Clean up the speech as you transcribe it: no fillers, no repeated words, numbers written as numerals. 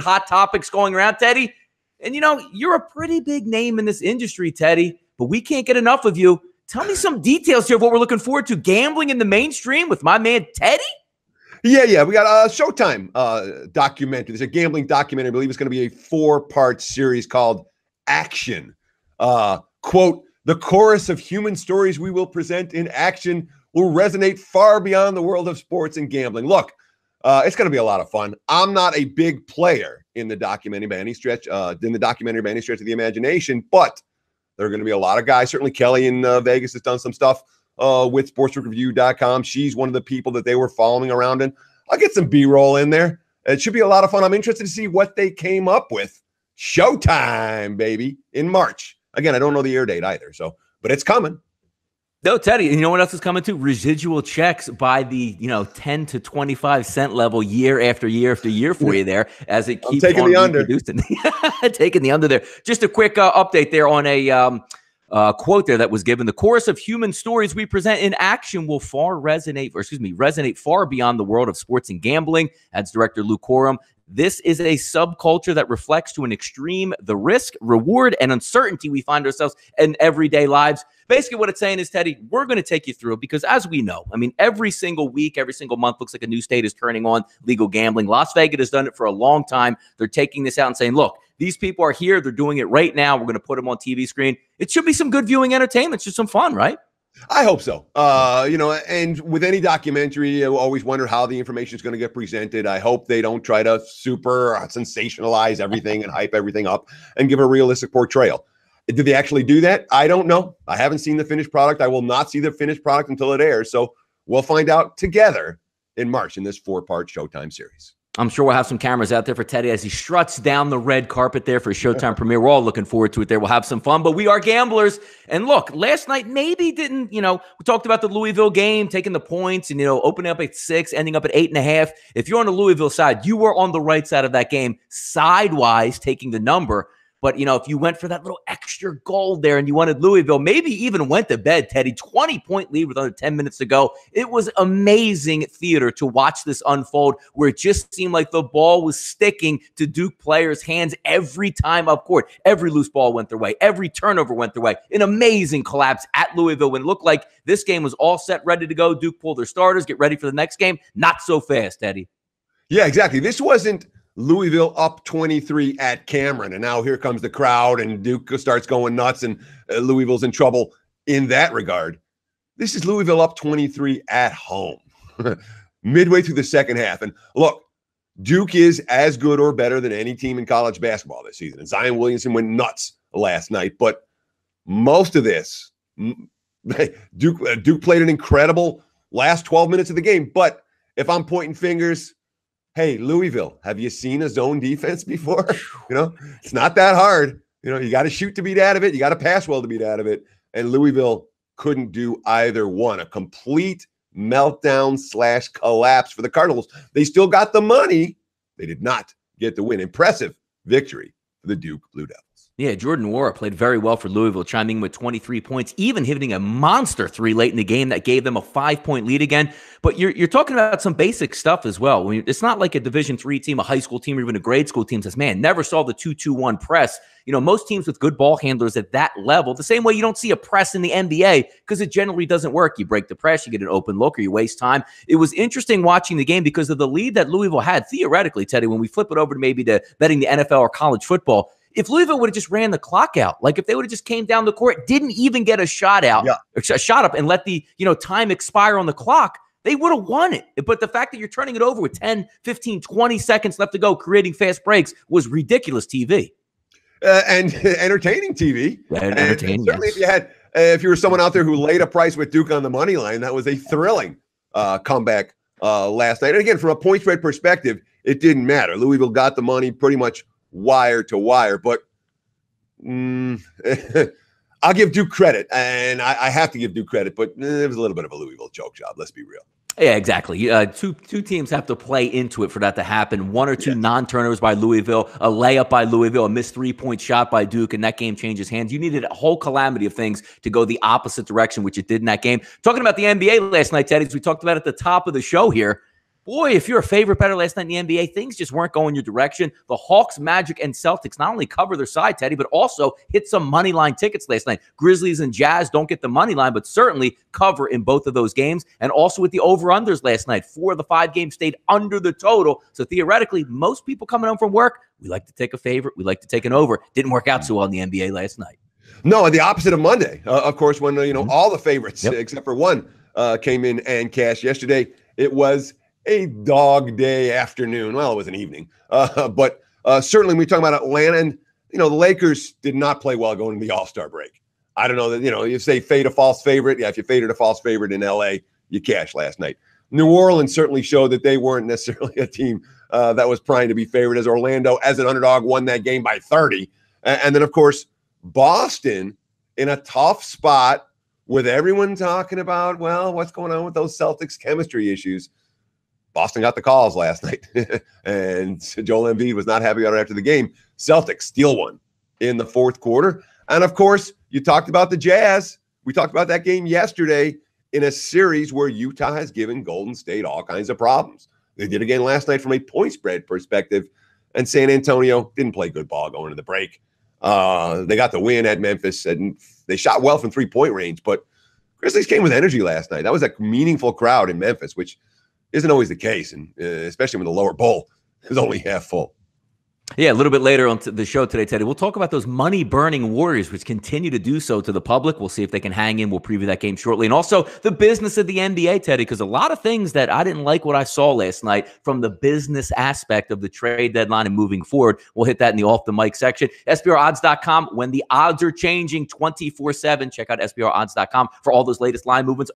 hot topics going around, Teddy. And, you're a pretty big name in this industry, Teddy, but we can't get enough of you. Tell me some details here of what we're looking forward to. Gambling in the mainstream with my man, Teddy? Yeah. We got a Showtime documentary. There's a gambling documentary. I believe it's going to be a 4-part series called Action. Quote, the chorus of human stories we will present in action will resonate far beyond the world of sports and gambling. Look, it's going to be a lot of fun. I'm not a big player in the documentary by any stretch of the imagination, but there are going to be a lot of guys. Certainly Kelly in Vegas has done some stuff with sportsbookreview.com. She's one of the people that they were following around, and I'll get some B-roll in there. It should be a lot of fun. I'm interested to see what they came up with. Showtime, baby, in March. Again, I don't know the air date either, but it's coming. No, Teddy, you know what else is coming too? Residual checks by the 10 to 25 cent level year after year after year for you there as it keeps taking the under. Taking the under there. Just a quick update there on a quote there that was given. The chorus of human stories we present in action will resonate far beyond the world of sports and gambling. Adds director Lou Coram. This is a subculture that reflects to an extreme the risk, reward, and uncertainty we find ourselves in everyday lives. Basically, what it's saying is, Teddy, we're going to take you through it because, as we know, every single week, every single month looks like a new state is turning on legal gambling. Las Vegas has done it for a long time. They're taking this out and saying, look, these people are here. They're doing it right now. We're going to put them on TV screen. It should be some good viewing entertainment. It's just some fun, right? I hope so. And with any documentary, you always wonder how the information is going to get presented. I hope they don't try to super sensationalize everything and hype everything up and give a realistic portrayal. Did they actually do that? I don't know. I haven't seen the finished product. I will not see the finished product until it airs. So we'll find out together in March in this 4-part Showtime series. I'm sure we'll have some cameras out there for Teddy as he struts down the red carpet there for a Showtime premiere. We're all looking forward to it there. We'll have some fun, but we are gamblers. And look, last night maybe didn't, we talked about the Louisville game, taking the points and, opening up at 6, ending up at 8.5. If you're on the Louisville side, you were on the right side of that game, sidewise taking the number. But, if you went for that little extra goal there and you wanted Louisville, maybe even went to bed, Teddy, 20-point lead with under 10 minutes to go. It was amazing theater to watch this unfold where it just seemed like the ball was sticking to Duke players' hands every time up court. Every loose ball went their way. Every turnover went their way. An amazing collapse at Louisville when it looked like this game was all set, ready to go. Duke pulled their starters, get ready for the next game. Not so fast, Teddy. Yeah, exactly. This wasn't Louisville up 23 at Cameron, and now here comes the crowd, and Duke starts going nuts, and Louisville's in trouble in that regard. This is Louisville up 23 at home, midway through the second half. And look, Duke is as good or better than any team in college basketball this season. And Zion Williamson went nuts last night, but most of this, Duke played an incredible last 12 minutes of the game. But if I'm pointing fingers, hey, Louisville, have you seen a zone defense before? It's not that hard. You got to shoot to beat out of it. You got to pass well to beat out of it. And Louisville couldn't do either one. A complete meltdown / collapse for the Cardinals. They still got the money. They did not get the win. Impressive victory for the Duke Blue Devils. Yeah, Jordan Nwora played very well for Louisville, chiming in with 23 points, even hitting a monster 3 late in the game that gave them a 5-point lead again. But you're talking about some basic stuff as well. It's not like a Division III team, a high school team, or even a grade school team says, man, never saw the 2-2-1 press. Most teams with good ball handlers at that level, the same way you don't see a press in the NBA because it generally doesn't work. You break the press, you get an open look, or you waste time. It was interesting watching the game because of the lead that Louisville had. Theoretically, Teddy, when we flip it over to maybe to betting the NFL or college football, if Louisville would have just ran the clock out, like if they would have just came down the court, didn't even get a shot out, a shot up and let the time expire on the clock, they would have won it. But the fact that you're turning it over with 10, 15, 20 seconds left to go, creating fast breaks was ridiculous TV. And entertaining TV. Entertaining, certainly yes. If you were someone out there who laid a price with Duke on the money line, that was a thrilling comeback last night. And again, from a point spread perspective, it didn't matter. Louisville got the money pretty much wire to wire, but I'll give Duke credit, and I have to give Duke credit, but it was a little bit of a Louisville choke job. Let's be real. Yeah, exactly. Two teams have to play into it for that to happen. 1 or 2 non-turnovers by Louisville, a layup by Louisville, a missed 3-point shot by Duke, and that game changes hands. You needed a whole calamity of things to go the opposite direction, which it did in that game. Talking about the NBA last night, Teddy, as we talked about at the top of the show here, Boy, if you're a favorite better last night in the NBA, things just weren't going your direction. The Hawks, Magic, and Celtics not only cover their side, Teddy, but also hit some money line tickets last night. Grizzlies and Jazz don't get the money line, but certainly cover in both of those games. And also with the over-unders last night, 4 of the 5 games stayed under the total. So theoretically, most people coming home from work, we like to take a favorite. We like to take an over. Didn't work out so well in the NBA last night. No, the opposite of Monday. Of course, when all the favorites except for one came in and cashed yesterday, it was a dog day afternoon. Well, it was an evening, but certainly when we talk about Atlanta, and the Lakers did not play well going into the All-Star break. I don't know that you say fade a false favorite. Yeah, if you faded a false favorite in LA, you cashed last night. New Orleans certainly showed that they weren't necessarily a team that was primed to be favored, as Orlando, as an underdog, won that game by 30. And then, of course, Boston in a tough spot with everyone talking about, well, what's going on with those Celtics chemistry issues. Boston got the calls last night, and Joel Embiid was not happy about it after the game. Celtics steal one in the fourth quarter. And, of course, you talked about the Jazz. We talked about that game yesterday in a series where Utah has given Golden State all kinds of problems. They did again last night from a point spread perspective, and San Antonio didn't play good ball going into the break. They got the win at Memphis, and they shot well from three-point range, but Grizzlies came with energy last night. That was a meaningful crowd in Memphis, which isn't always the case, and especially when the lower bowl is only half full. Yeah, a little bit later on the show today, Teddy, we'll talk about those money-burning Warriors, which continue to do so to the public. We'll see if they can hang in. We'll preview that game shortly. And also the business of the NBA, Teddy, because a lot of things that I didn't like what I saw last night from the business aspect of the trade deadline and moving forward. We'll hit that in the off-the-mic section. SBRodds.com, when the odds are changing 24/7. Check out SBRodds.com for all those latest line movements.